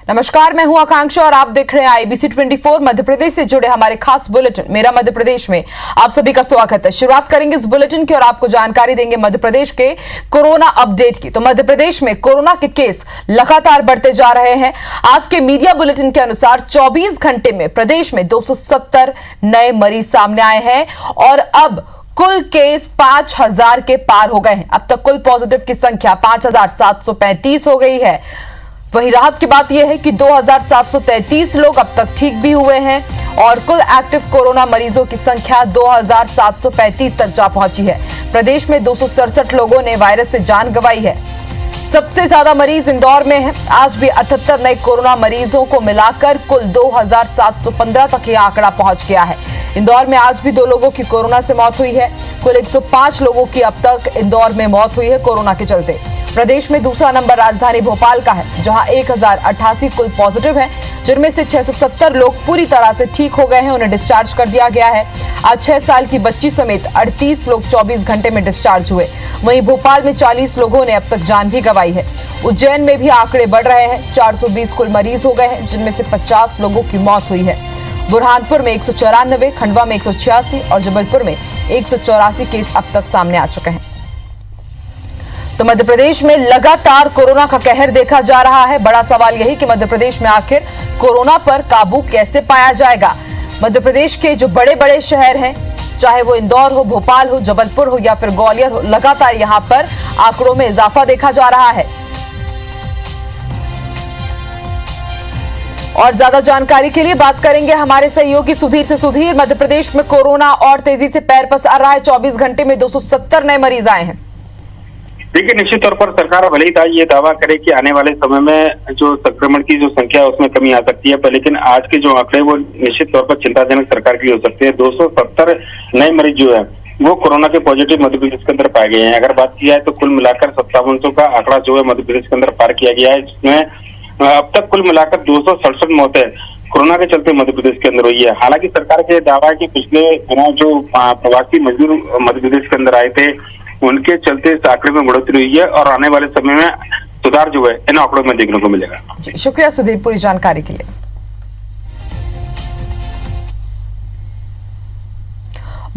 नमस्कार, मैं हूं आकांक्षा और आप देख रहे हैं IBC 24 मध्य प्रदेश से जुड़े हमारे खास बुलेटिन मेरा मध्य प्रदेश में आप सभी का स्वागत है। शुरुआत करेंगे इस बुलेटिन की और आपको जानकारी देंगे मध्य प्रदेश के कोरोना अपडेट की। तो मध्य प्रदेश में कोरोना के केस लगातार बढ़ते जा रहे हैं। आज के मीडिया बुलेटिन के अनुसार 24 घंटे में प्रदेश में 270 नए मरीज सामने आए हैं और अब कुल केस 5000 के पार हो गए हैं। अब तक कुल पॉजिटिव की संख्या 5735 हो गई है। वहीं राहत की बात यह है कि 2733 लोग अब तक ठीक भी हुए हैं और कुल एक्टिव कोरोना मरीजों की संख्या 2735 तक जा पहुंची है। प्रदेश में 267 लोगों ने वायरस से जान गंवाई है। सबसे ज्यादा मरीज इंदौर में हैं। आज भी 78 नए कोरोना मरीजों को मिलाकर कुल 2715 तक यह आंकड़ा पहुंच गया है। इंदौर में आज भी 2 लोगों की कोरोना से मौत हुई है। कुल 105 लोगों की अब तक इंदौर में मौत हुई है कोरोना के चलते। प्रदेश में दूसरा नंबर राजधानी भोपाल का है, जहां 1088 कुल पॉजिटिव हैं, जिनमें से 670 लोग पूरी तरह से ठीक हो गए हैं, उन्हें डिस्चार्ज कर दिया गया है। आज 6 साल की बच्ची समेत 38 लोग 24 घंटे में डिस्चार्ज हुए। वहीं भोपाल में 40 लोगों ने अब तक जान भी गंवाई है। उज्जैन में भी आंकड़े बढ़ रहे हैं। 420 कुल मरीज हो गए हैं, जिनमें से 50 लोगों की मौत हुई है। बुरहानपुर में 194, खंडवा में 186 और जबलपुर में 184 केस अब तक सामने आ चुके हैं। तो मध्य प्रदेश में लगातार कोरोना का कहर देखा जा रहा है। बड़ा सवाल यही कि मध्य प्रदेश में आखिर कोरोना पर काबू कैसे पाया जाएगा। मध्य प्रदेश के जो बड़े बड़े शहर हैं, चाहे वो इंदौर हो, भोपाल हो, जबलपुर हो या फिर ग्वालियर हो, लगातार यहां पर आंकड़ों में इजाफा देखा जा रहा है। और ज्यादा जानकारी के लिए बात करेंगे हमारे सहयोगी सुधीर से। सुधीर, मध्य प्रदेश में कोरोना और तेजी से पैर पसार रहा है। 24 घंटे में 270 नए मरीज आए हैं। देखिए, निश्चित तौर पर सरकार भले ही ये दावा करे कि आने वाले समय में जो संक्रमण की जो संख्या है उसमें कमी आ सकती है, पर लेकिन आज के जो आंकड़े वो निश्चित तौर पर चिंताजनक सरकार की हो सकते हैं। 270 नए मरीज जो है वो कोरोना के पॉजिटिव मध्य प्रदेश के अंदर पाए गए हैं। अगर बात की जाए तो कुल मिलाकर 5700 का आंकड़ा जो है मध्य प्रदेश के अंदर पार किया गया है, जिसमें अब तक कुल मिलाकर 267 मौतें कोरोना के चलते मध्य प्रदेश के अंदर हुई है। हालांकि सरकार का दावा है कि पिछले दिनों जो प्रवासी मजदूर मध्य प्रदेश के अंदर आए थे, उनके चलते इस आंकड़े में बढ़ोतरी हुई है और आने वाले समय में सुधार जो है इन आंकड़ों में देखने को मिलेगा। शुक्रिया सुधीर पूरी जानकारी के लिए।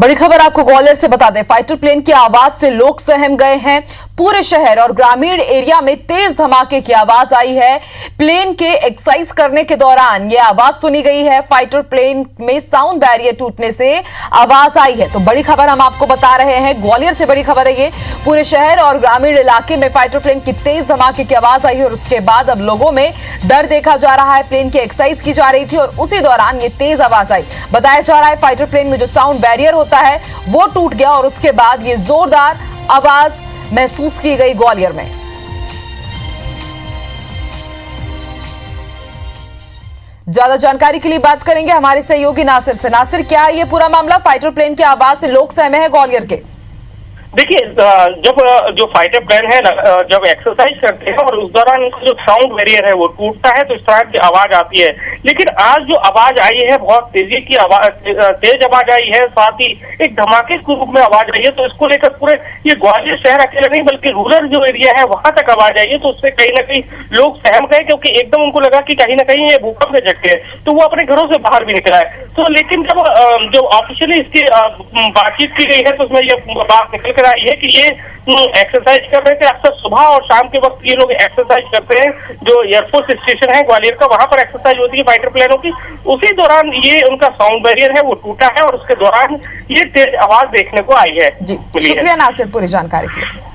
बड़ी खबर आपको ग्वालियर से बता दें, फाइटर प्लेन की आवाज से लोग सहम गए हैं। पूरे शहर और ग्रामीण एरिया में तेज धमाके की आवाज आई है। प्लेन के एक्सरसाइज करने के दौरान यह आवाज सुनी गई है। फाइटर प्लेन में साउंड बैरियर टूटने से आवाज आई है। तो बड़ी खबर हम आपको बता रहे हैं, ग्वालियर से बड़ी खबर है ये। पूरे शहर और ग्रामीण इलाके में फाइटर प्लेन की तेज धमाके की आवाज आई है और उसके बाद अब लोगों में डर देखा जा रहा है। प्लेन की एक्सरसाइज की जा रही थी और उसी दौरान ये तेज आवाज आई। बताया जा रहा है फाइटर प्लेन में जो साउंड बैरियर होता है वो टूट गया और उसके बाद ये जोरदार आवाज महसूस की गई ग्वालियर में। ज्यादा जानकारी के लिए बात करेंगे हमारे सहयोगी नासिर से। नासिर, क्या है ये पूरा मामला? फाइटर प्लेन की आवाज से लोग सहमे हैं ग्वालियर के। देखिए, जब जो फाइटर प्लेन है जब एक्सरसाइज करते हैं और उस दौरान उनका जो साउंड बैरियर है वो टूटता है तो इस तरह की आवाज आती है। लेकिन आज जो आवाज आई है बहुत तेजी की आवाज, तेज आवाज आई है, साथ ही एक धमाके के रूप में आवाज आई है। तो इसको लेकर पूरे ये ग्वालियर शहर अकेले नहीं बल्कि रूरल जो एरिया है वहां तक आवाज आई है। तो उससे कहीं ना कहीं लोग सहम गए, क्योंकि एकदम उनको लगा कि कहीं ना कहीं ये भूकंप के झटके है, तो वो अपने घरों से बाहर भी निकला है। तो लेकिन जब ऑफिशियली इसकी बातचीत की गई है तो उसमें ये बात निकल कर आई है कि ये एक्सरसाइज कर रहे थे। अक्सर सुबह और शाम के वक्त ये लोग एक्सरसाइज करते हैं। जो एयरफोर्स स्टेशन है ग्वालियर का, वहां पर एक्सरसाइज होती है फाइटर प्लेनों की। उसी दौरान ये उनका साउंड बैरियर है वो टूटा है और उसके दौरान ये तेज आवाज देखने को आई है। जी, शुक्रिया नासिर पूरी जानकारी के लिए।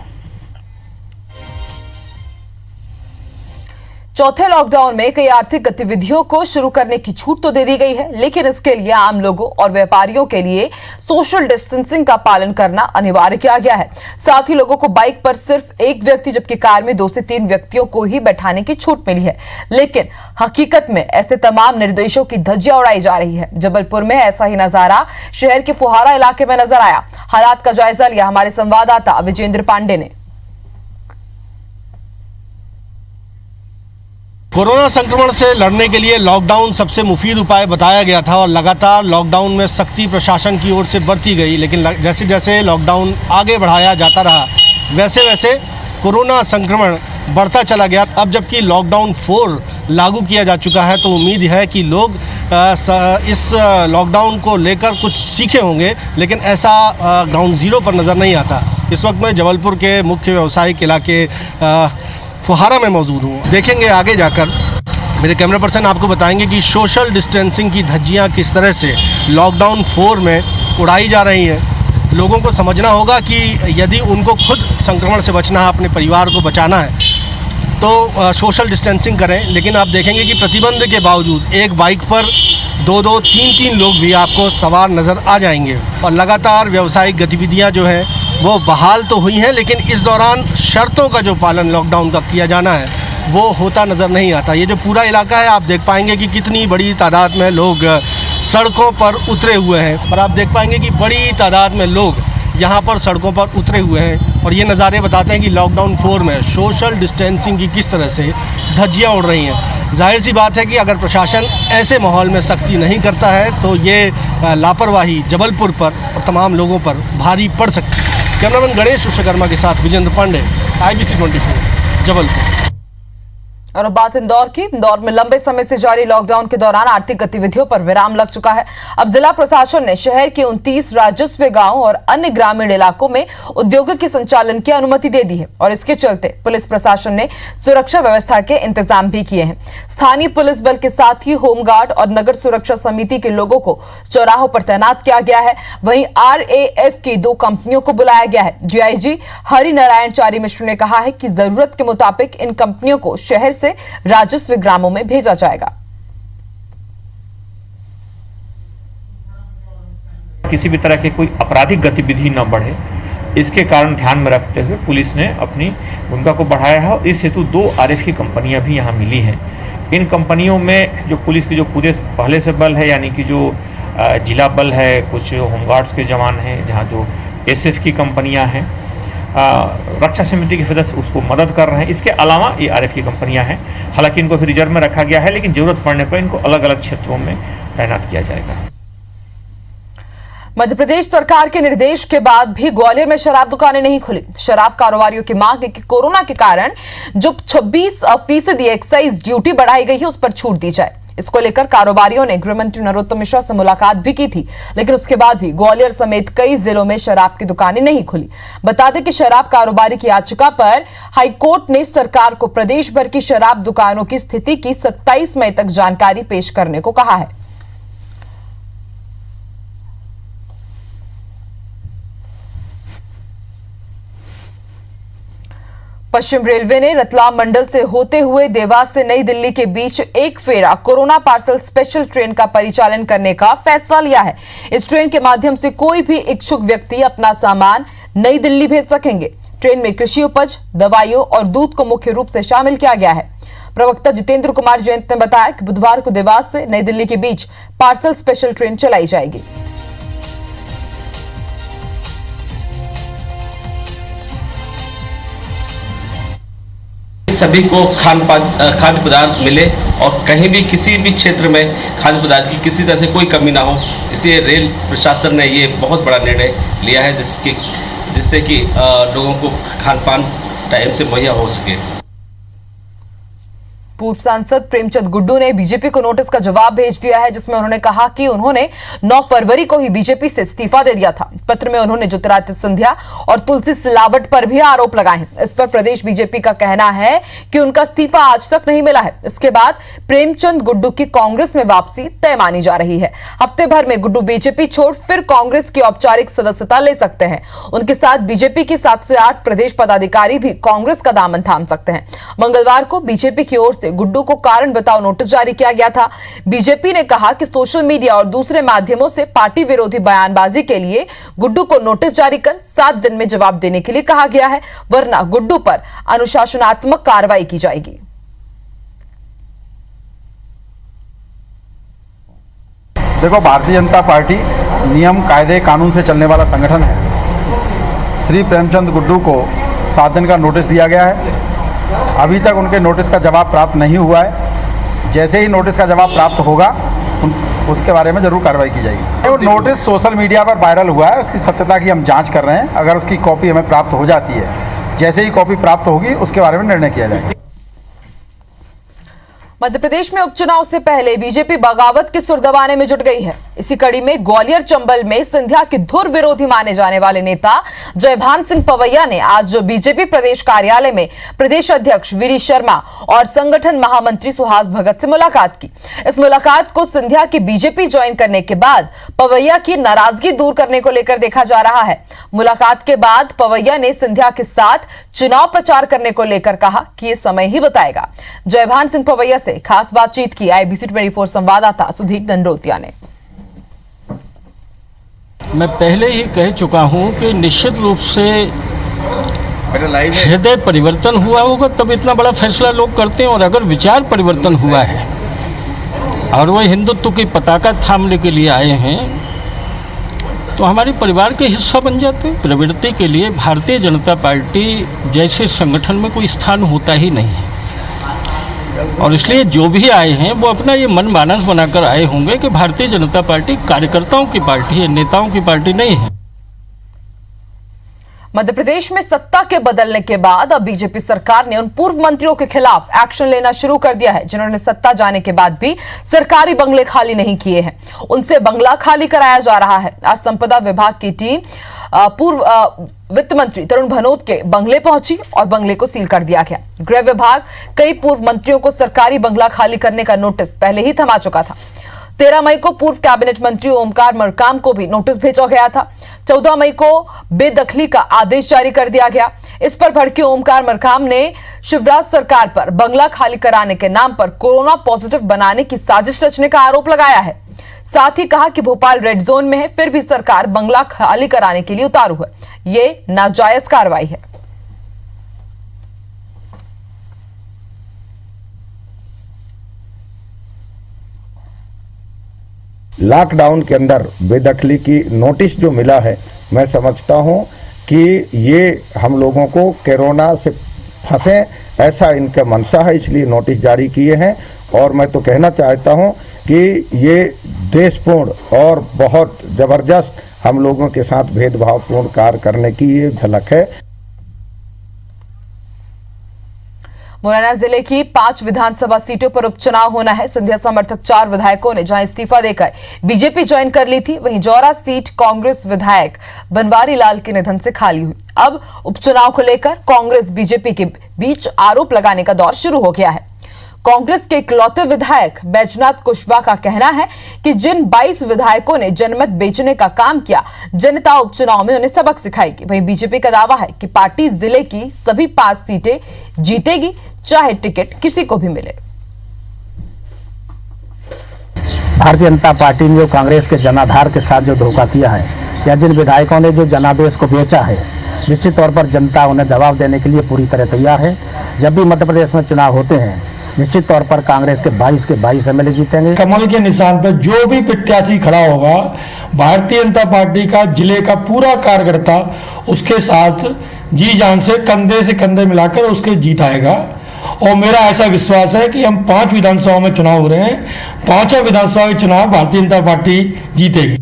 चौथे लॉकडाउन में कई आर्थिक गतिविधियों को शुरू करने की छूट तो दे दी गई है, लेकिन इसके लिए आम लोगों और व्यापारियों के लिए सोशल डिस्टेंसिंग का पालन करना अनिवार्य किया गया है। साथ ही लोगों को बाइक पर सिर्फ एक व्यक्ति जबकि कार में 2 से 3 व्यक्तियों को ही बैठाने की छूट मिली है। लेकिन हकीकत में ऐसे तमाम निर्देशों की धज्जियां उड़ाई जा रही है। जबलपुर में ऐसा ही नजारा शहर के फुहारा इलाके में नजर आया। हालात का जायजा लिया हमारे संवाददाता विजेंद्र पांडे ने। कोरोना संक्रमण से लड़ने के लिए लॉकडाउन सबसे मुफीद उपाय बताया गया था और लगातार लॉकडाउन में सख्ती प्रशासन की ओर से बढ़ती गई। लेकिन जैसे जैसे लॉकडाउन आगे बढ़ाया जाता रहा वैसे वैसे कोरोना संक्रमण बढ़ता चला गया। अब जबकि लॉकडाउन 4 लागू किया जा चुका है तो उम्मीद है कि लोग इस लॉकडाउन को लेकर कुछ सीखे होंगे, लेकिन ऐसा ग्राउंड ज़ीरो पर नज़र नहीं आता। इस वक्त मैं जबलपुर के मुख्य व्यावसायिक इलाके फुहारा में मौजूद हूँ। देखेंगे आगे जाकर, मेरे कैमरा पर्सन आपको बताएंगे कि सोशल डिस्टेंसिंग की धज्जियाँ किस तरह से लॉकडाउन 4 में उड़ाई जा रही हैं। लोगों को समझना होगा कि यदि उनको खुद संक्रमण से बचना है, अपने परिवार को बचाना है, तो सोशल डिस्टेंसिंग करें। लेकिन आप देखेंगे कि प्रतिबंध के बावजूद एक बाइक पर 2-2, 3-3 लोग भी आपको सवार नज़र आ जाएंगे। और लगातार व्यावसायिक गतिविधियां जो हैं वो बहाल तो हुई हैं, लेकिन इस दौरान शर्तों का जो पालन लॉकडाउन का किया जाना है वो होता नज़र नहीं आता। ये जो पूरा इलाका है, आप देख पाएंगे कि कितनी बड़ी तादाद में लोग सड़कों पर उतरे हुए हैं। और आप देख पाएंगे कि बड़ी तादाद में लोग यहाँ पर सड़कों पर उतरे हुए हैं। और ये नज़ारे बताते हैं कि लॉकडाउन 4 में सोशल डिस्टेंसिंग की किस तरह से धज्जियाँ उड़ रही हैं। जाहिर सी बात है कि अगर प्रशासन ऐसे माहौल में सख्ती नहीं करता है तो ये लापरवाही जबलपुर पर और तमाम लोगों पर भारी पड़ सकती है। कैमरामैन गणेश विश्वकर्मा के साथ विजेंद्र पांडे, IBC 24 जबलपुर। और अब बात इंदौर की। इंदौर में लंबे समय से जारी लॉकडाउन के दौरान आर्थिक गतिविधियों पर विराम लग चुका है। अब जिला प्रशासन ने शहर के 29 राजस्व गांव और अन्य ग्रामीण इलाकों में उद्योगों के संचालन की अनुमति दे दी है और इसके चलते पुलिस प्रशासन ने सुरक्षा व्यवस्था के इंतजाम भी किए हैं। स्थानीय पुलिस बल के साथ ही होमगार्ड और नगर सुरक्षा समिति के लोगों को चौराहों पर तैनात किया गया है। वहीं RAF की 2 कंपनियों को बुलाया गया है। DIG हरिनारायण चारी मिश्र ने कहा है कि जरूरत के मुताबिक इन कंपनियों को शहर से राजस्व ग्रामों में भेजा जाएगा। किसी भी तरह की कोई आपराधिक गतिविधि न बढ़े, इसके कारण ध्यान में रखते हुए पुलिस ने अपनी भूमिका को बढ़ाया है और इस हेतु 2 RF की कंपनियां भी यहां मिली हैं। इन कंपनियों में जो पुलिस के जो पूरे पहले से बल है, यानी कि जो जिला बल है, कुछ होमगार्ड्स के जवान हैं, जहां जो SF की कंपनियां हैं, रक्षा समिति के सदस्य उसको मदद कर रहे हैं। इसके अलावा ये RF की कंपनियां हैं। हालांकि इनको फिर रिजर्व में रखा गया है, लेकिन जरूरत पड़ने पर इनको अलग अलग क्षेत्रों में तैनात किया जाएगा। मध्य प्रदेश सरकार के निर्देश के बाद भी ग्वालियर में शराब दुकानें नहीं खुली। शराब कारोबारियों की मांग है कि कोरोना के कारण जो 26% एक्साइज ड्यूटी बढ़ाई गई है उस पर छूट दी जाए। इसको लेकर कारोबारियों ने गृह मंत्री नरोत्तम मिश्रा से मुलाकात भी की थी, लेकिन उसके बाद भी ग्वालियर समेत कई जिलों में शराब की दुकानें नहीं खुली। बता दें कि शराब कारोबारी की याचिका पर हाईकोर्ट ने सरकार को प्रदेश भर की शराब दुकानों की स्थिति की 27 मई तक जानकारी पेश करने को कहा है। पश्चिम रेलवे ने रतलाम मंडल से होते हुए देवास से नई दिल्ली के बीच एक फेरा कोरोना पार्सल स्पेशल ट्रेन का परिचालन करने का फैसला लिया है। इस ट्रेन के माध्यम से कोई भी इच्छुक व्यक्ति अपना सामान नई दिल्ली भेज सकेंगे। ट्रेन में कृषि उपज, दवाइयों और दूध को मुख्य रूप से शामिल किया गया है। प्रवक्ता जितेंद्र कुमार जयंत ने बताया कि बुधवार को देवास से नई दिल्ली के बीच पार्सल स्पेशल ट्रेन चलाई जाएगी। सभी को खाद्य पदार्थ मिले और कहीं भी किसी भी क्षेत्र में खाद्य पदार्थ की किसी तरह से कोई कमी ना हो, इसलिए रेल प्रशासन ने ये बहुत बड़ा निर्णय लिया है जिससे कि लोगों को खान पान टाइम से मुहैया हो सके। पूर्व सांसद प्रेमचंद गुड्डू ने बीजेपी को नोटिस का जवाब भेज दिया है, जिसमें उन्होंने कहा कि उन्होंने 9 फरवरी को ही बीजेपी से इस्तीफा दे दिया था। पत्र में उन्होंने ज्योतिरादित्य सिंधिया और तुलसी सिलावट पर भी आरोप लगाए हैं। इस पर प्रदेश बीजेपी का कहना है कि उनका इस्तीफा आज तक नहीं मिला है। इसके बाद प्रेमचंद गुड्डू की कांग्रेस में वापसी तय मानी जा रही है। हफ्ते भर में गुड्डू बीजेपी छोड़ फिर कांग्रेस की औपचारिक सदस्यता ले सकते हैं। उनके साथ बीजेपी के 7 से 8 प्रदेश पदाधिकारी भी कांग्रेस का दामन थाम सकते हैं। मंगलवार को बीजेपी की ओर से गुड्डू को कारण बताओ नोटिस जारी किया गया था। बीजेपी ने कहा कि सोशल मीडिया और दूसरे माध्यमों से पार्टी विरोधी बयानबाजी के लिए गुड्डू को नोटिस जारी कर 7 दिन में जवाब देने के लिए कहा गया है, वरना गुड्डू पर अनुशासनात्मक कार्रवाई की जाएगी। देखो, भारतीय जनता पार्टी नियम, कायदे, कानून से चलने वाला संगठन है। श्री प्रेमचंद गुड्डू को 7 दिन का नोटिस दिया गया है। अभी तक उनके नोटिस का जवाब प्राप्त नहीं हुआ है। जैसे ही नोटिस का जवाब प्राप्त होगा उसके बारे में जरूर कार्रवाई की जाएगी। वो नोटिस सोशल मीडिया पर वायरल हुआ है, उसकी सत्यता की हम जांच कर रहे हैं। अगर उसकी कॉपी हमें प्राप्त हो जाती है जैसे ही कॉपी प्राप्त होगी उसके बारे में निर्णय किया जाएगा। मध्य प्रदेश में उपचुनाव से पहले बीजेपी बगावत की सुर दबाने में जुट गई है। इसी कड़ी में ग्वालियर चंबल में सिंधिया के धुर विरोधी माने जाने वाले नेता जयभान सिंह पवैया ने आज बीजेपी प्रदेश कार्यालय में प्रदेश अध्यक्ष वीरी शर्मा और संगठन महामंत्री सुहास भगत से मुलाकात की। इस मुलाकात को सिंधिया के बीजेपी ज्वाइन करने के बाद पवैया की नाराजगी दूर करने को लेकर देखा जा रहा है। मुलाकात के बाद पवैया ने सिंधिया के साथ चुनाव प्रचार करने को लेकर कहा कि ये समय ही बताएगा। जयभान सिंह पवैया से खास बातचीत की IBC 24 संवाददाता सुधीर दंडोतिया ने। मैं पहले ही कह चुका हूं कि निश्चित रूप से हृदय परिवर्तन हुआ होगा तब इतना बड़ा फैसला लोग करते हैं, और अगर विचार परिवर्तन हुआ है और वह हिंदुत्व की पताका थामने के लिए आए हैं तो हमारे परिवार के हिस्सा बन जाते हैं। प्रवृत्ति के लिए भारतीय जनता पार्टी जैसे संगठन में कोई स्थान होता ही नहीं है, और इसलिए जो भी आए हैं वो अपना ये मन मानस बनाकर आए होंगे कि भारतीय जनता पार्टी कार्यकर्ताओं की पार्टी है, नेताओं की पार्टी नहीं है। मध्य प्रदेश में सत्ता के बदलने के बाद अब बीजेपी सरकार ने उन पूर्व मंत्रियों के खिलाफ एक्शन लेना शुरू कर दिया है जिन्होंने सत्ता जाने के बाद भी सरकारी बंगले खाली नहीं किए हैं। उनसे बंगला खाली कराया जा रहा है। आज संपदा विभाग की टीम पूर्व वित्त मंत्री तरुण भनोत के बंगले पहुंची और बंगले को सील कर दिया गया। गृह विभाग कई पूर्व मंत्रियों को सरकारी बंगला खाली करने का नोटिस पहले ही थमा चुका था। 13 मई को पूर्व कैबिनेट मंत्री ओमकार मरकाम को भी नोटिस भेजा गया था। 14 मई को बेदखली का आदेश जारी कर दिया गया। इस पर भड़के ओमकार मरकाम ने शिवराज सरकार पर बंगला खाली कराने के नाम पर कोरोना पॉजिटिव बनाने की साजिश रचने का आरोप लगाया है। साथ ही कहा कि भोपाल रेड जोन में है, फिर भी सरकार बंगला खाली कराने के लिए उतारू है। ये नाजायज कार्रवाई है। लॉकडाउन के अंदर बेदखली की नोटिस जो मिला है, मैं समझता हूं कि ये हम लोगों को कोरोना से फंसे ऐसा इनका मंशा है, इसलिए नोटिस जारी किए हैं। और मैं तो कहना चाहता हूं कि ये देशपूर्ण और बहुत जबरदस्त हम लोगों के साथ भेदभावपूर्ण कार्य करने की ये झलक है। मुरैना जिले की 5 विधानसभा सीटों पर उपचुनाव होना है। सिंधिया समर्थक 4 विधायकों ने जहां इस्तीफा देकर बीजेपी ज्वाइन कर ली थी, वहीं जौरा सीट कांग्रेस विधायक बनवारी लाल के निधन से खाली हुई। अब उपचुनाव को लेकर कांग्रेस बीजेपी के बीच आरोप लगाने का दौर शुरू हो गया है। कांग्रेस के इकलौते विधायक बैजनाथ कुशवाहा का कहना है कि जिन 22 विधायकों ने जनमत बेचने का काम किया, जनता उपचुनाव में उन्हें सबक सिखाएगी। वहीं बीजेपी का दावा है कि पार्टी जिले की सभी 5 सीटें जीतेगी, चाहे टिकट किसी को भी मिले। भारतीय जनता पार्टी ने जो कांग्रेस के जनाधार के साथ जो धोखा किया है, या जिन विधायकों ने जो जनादेश को बेचा है, निश्चित तौर पर जनता उन्हें जवाब देने के लिए पूरी तरह तैयार है। जब भी मध्य प्रदेश में चुनाव होते हैं, निश्चित तौर पर कांग्रेस के 22 के 22 एमएलए जीतेंगे। कमल के निशान पर जो भी प्रत्याशी खड़ा होगा, भारतीय जनता पार्टी का जिले का पूरा कार्यकर्ता उसके साथ जी जान से कंधे मिलाकर उसके जीत आएगा। और मेरा ऐसा विश्वास है कि हम 5 विधानसभा में चुनाव हो रहे हैं, 5 विधानसभा में चुनाव भारतीय जनता पार्टी जीतेगी।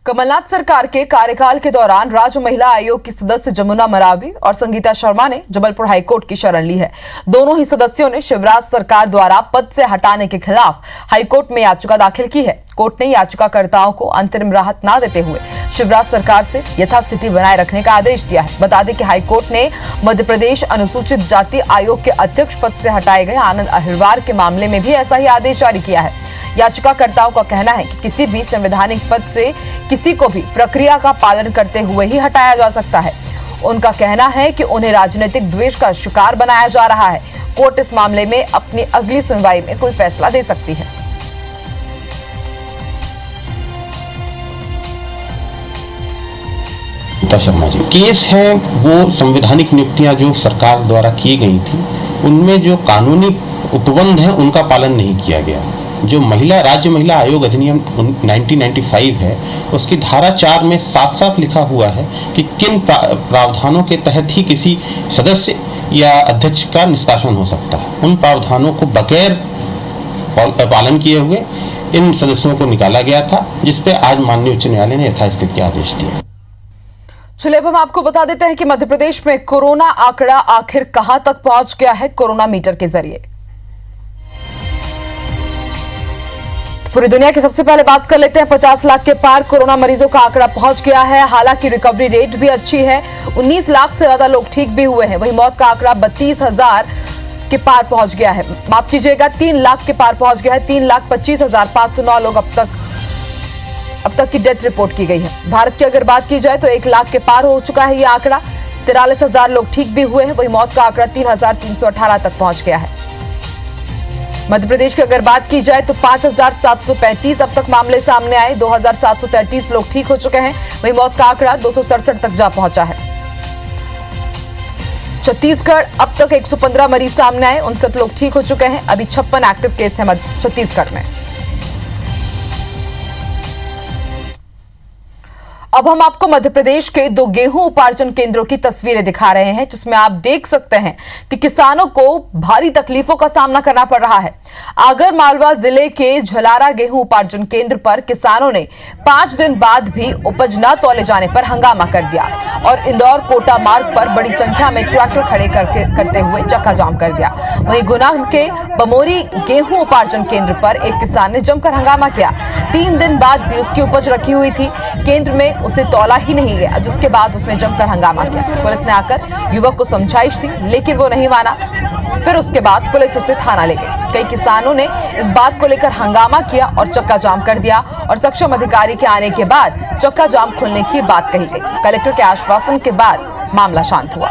कमलनाथ सरकार के कार्यकाल के दौरान राज्य महिला आयोग की सदस्य जमुना मरावी और संगीता शर्मा ने जबलपुर हाईकोर्ट की शरण ली है। दोनों ही सदस्यों ने शिवराज सरकार द्वारा पद से हटाने के खिलाफ हाईकोर्ट में याचिका दाखिल की है। कोर्ट ने याचिकाकर्ताओं को अंतरिम राहत न देते हुए शिवराज सरकार से यथास्थिति बनाए रखने का आदेश दिया है। बता दें कि हाईकोर्ट ने मध्य प्रदेश अनुसूचित जाति आयोग के अध्यक्ष पद से हटाए गए आनंद अहिरवार के मामले में भी ऐसा ही आदेश जारी किया है। याचिकाकर्ताओं का कहना है कि किसी भी संवैधानिक पद से किसी को भी प्रक्रिया का पालन करते हुए ही हटाया जा सकता है। उनका कहना है कि उन्हें राजनीतिक द्वेष का शिकार बनाया जा रहा है। कोर्ट इस मामले में अपनी अगली सुनवाई में कोई फैसला दे सकती है। शर्मा जी केस है, वो संवैधानिक नियुक्तियां जो सरकार द्वारा की गई थी, उनमें जो कानूनी उपबंध है उनका पालन नहीं किया गया। जो राज्य महिला आयोग अधिनियम 1995 है, उसकी धारा 4 में साफ साफ लिखा हुआ है कि किन प्रावधानों के तहत ही किसी सदस्य या अध्यक्ष का निष्कासन हो सकता है। उन प्रावधानों को बगैर पालन किए हुए इन सदस्यों को निकाला गया था, जिसपे आज माननीय उच्च न्यायालय ने यथास्थिति के आदेश दिए। चलिए अब हम आपको बता देते हैं कि मध्य प्रदेश में कोरोना आंकड़ा आखिर कहां तक पहुंच गया है कोरोना मीटर के जरिए। पूरी दुनिया की सबसे पहले बात कर लेते हैं। 50 लाख के पार कोरोना मरीजों का आंकड़ा पहुंच गया है। हालांकि रिकवरी रेट भी अच्छी है। 19 लाख से ज्यादा लोग ठीक भी हुए हैं। वहीं मौत का आंकड़ा 32,000 के पार पहुंच गया है। माफ कीजिएगा, 3 लाख के पार पहुंच गया है। 3,25,509 लोग अब तक की डेथ रिपोर्ट की गई है। भारत की अगर बात की जाए तो 1 लाख के पार हो चुका है ये आंकड़ा। 43,000 लोग ठीक भी हुए हैं। वहीं मौत का आंकड़ा 3,318 तक पहुंच गया है। मध्य प्रदेश की अगर बात की जाए तो 5,735 अब तक मामले सामने आए। 2,733 लोग ठीक हो चुके हैं। वहीं मौत का आंकड़ा 267 तक जा पहुंचा है। छत्तीसगढ़ अब तक 115 मरीज सामने आए। 59 लोग ठीक हो चुके हैं। अभी 56 एक्टिव केस है छत्तीसगढ़ में। अब हम आपको मध्य प्रदेश के 2 गेहूं उपार्जन केंद्रों की तस्वीरें दिखा रहे हैं, जिसमें आप देख सकते हैं कि किसानों को भारी तकलीफों का सामना करना पड़ रहा है। आगर मालवा जिले के झलारा गेहूं उपार्जन केंद्र पर किसानों ने 5 दिन बाद भी उपज न तौले जाने पर हंगामा कर दिया और इंदौर कोटा मार्ग पर बड़ी संख्या में ट्रैक्टर खड़े करते हुए चक्का जाम कर दिया। वहीं गुना के बमोरी गेहूं उपार्जन केंद्र पर एक किसान ने जमकर हंगामा किया। 3 दिन बाद भी उसकी उपज रखी हुई थी, केंद्र में उसे तौला ही नहीं गया, जिसके बाद उसने जमकर हंगामा किया। पुलिस ने आकर युवक को समझाइश दी, लेकिन वो नहीं माना। फिर उसके बाद पुलिस उसे थाना ले गई। कई किसानों ने इस बात को लेकर हंगामा किया और चक्का जाम कर दिया और सक्षम अधिकारी के आने के बाद चक्का जाम खोलने की बात कही गई। कलेक्टर के आश्वासन के बाद मामला शांत हुआ।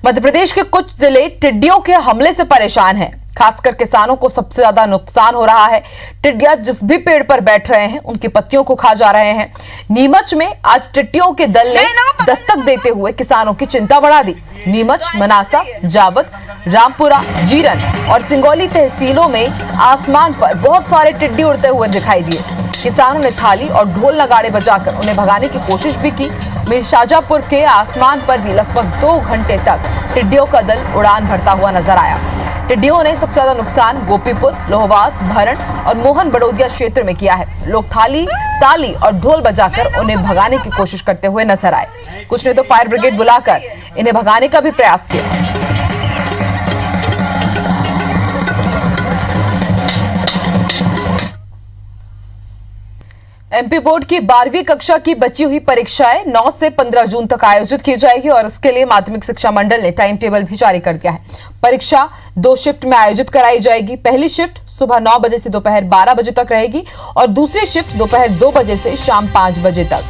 मध्य प्रदेश के कुछ जिले टिड्डियों के हमले से परेशान हैं। खासकर किसानों को सबसे ज्यादा नुकसान हो रहा है। टिड्डियां जिस भी पेड़ पर बैठ रहे हैं उनकी पत्तियों को खा जा रहे हैं। नीमच में आज टिड्डियों के दल ने दस्तक देते हुए किसानों की चिंता बढ़ा दी। नीमच, मनासा, जावद, रामपुरा, जीरन और सिंगौली तहसीलों में आसमान पर बहुत सारे टिड्डी उड़ते हुए दिखाई दिए। किसानों ने थाली और ढोल नगाड़े बजाकर उन्हें भगाने की कोशिश भी की। वहीं शाजापुर के आसमान पर भी लगभग 2 घंटे तक टिड्डियों का दल उड़ान भरता हुआ नजर आया। टिड्डियों ने सबसे ज्यादा नुकसान गोपीपुर, लोहवास, भरण और मोहन बड़ौदिया क्षेत्र में किया है। लोग थाली, ताली और ढोल बजाकर उन्हें भगाने की कोशिश करते हुए नजर आए। कुछ ने तो फायर ब्रिगेड बुलाकर इन्हें भगाने का भी प्रयास किया। एमपी बोर्ड की 12वीं कक्षा की बची हुई परीक्षाएं 9 से 15 जून तक आयोजित की जाएगी और इसके लिए माध्यमिक शिक्षा मंडल ने टाइम टेबल भी जारी कर दिया है। परीक्षा 2 शिफ्ट में आयोजित कराई जाएगी। पहली शिफ्ट सुबह 9 बजे से दोपहर 12 बजे तक रहेगी और दूसरी शिफ्ट दोपहर 2 बजे से शाम 5 बजे तक।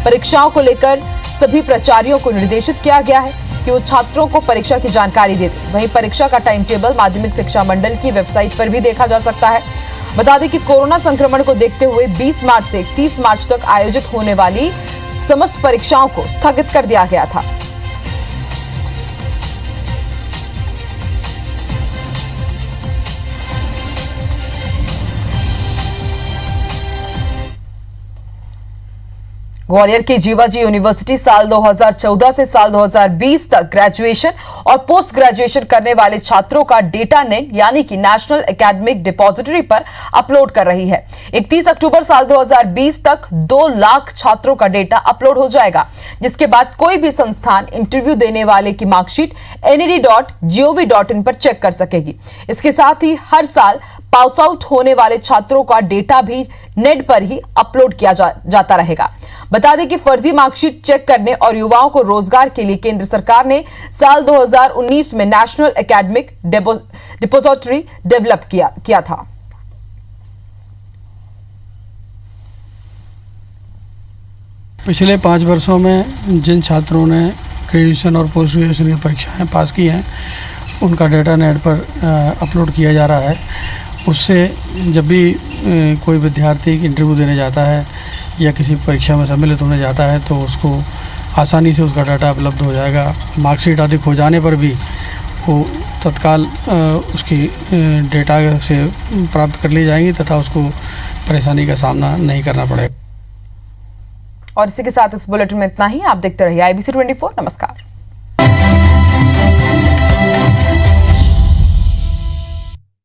परीक्षाओं को लेकर सभी प्राचार्यों को निर्देशित किया गया है कि वो छात्रों को परीक्षा की जानकारी दे दें। वहीं परीक्षा का टाइम टेबल माध्यमिक शिक्षा मंडल की वेबसाइट पर भी देखा जा सकता है। बता दें कि कोरोना संक्रमण को देखते हुए 20 मार्च से 30 मार्च तक आयोजित होने वाली समस्त परीक्षाओं को स्थगित कर दिया गया था। ग्वालियर की जीवाजी यूनिवर्सिटी साल 2014 से साल 2020 तक ग्रेजुएशन और पोस्ट ग्रेजुएशन करने वाले छात्रों का डेटा नेट यानी कि नेशनल एकेडमिक डिपॉजिटरी पर अपलोड कर रही है। 31 अक्टूबर साल 2020 तक 2 लाख छात्रों का डेटा अपलोड हो जाएगा, जिसके बाद कोई भी संस्थान इंटरव्यू देने वाले की मार्कशीट ned.gov.in पर चेक कर सकेगी। इसके साथ ही हर साल पास आउट होने वाले छात्रों का डेटा भी नेट पर ही अपलोड किया जाता रहेगा। बता दें कि फर्जी मार्कशीट चेक करने और युवाओं को रोजगार के लिए केंद्र सरकार ने साल 2019 में नेशनल एकेडमिक डिपॉजिटरी डेवलप किया था। पिछले 5 वर्षों में जिन छात्रों ने ग्रेजुएशन और पोस्ट ग्रेजुएशन की परीक्षाएं पास की हैं, उनका डेटा नेट पर अपलोड किया जा रहा है। उससे जब भी कोई विद्यार्थी इंटरव्यू देने जाता है या किसी परीक्षा में सम्मिलित होने जाता है तो उसको आसानी से उसका डाटा उपलब्ध हो जाएगा। मार्कशीट आदि खो जाने पर भी वो तत्काल उसकी डेटा से प्राप्त कर ली जाएंगी तथा उसको परेशानी का सामना नहीं करना पड़ेगा। और इसी के साथ इस बुलेटिन में इतना ही। आप देखते रहिए IBC 24। नमस्कार।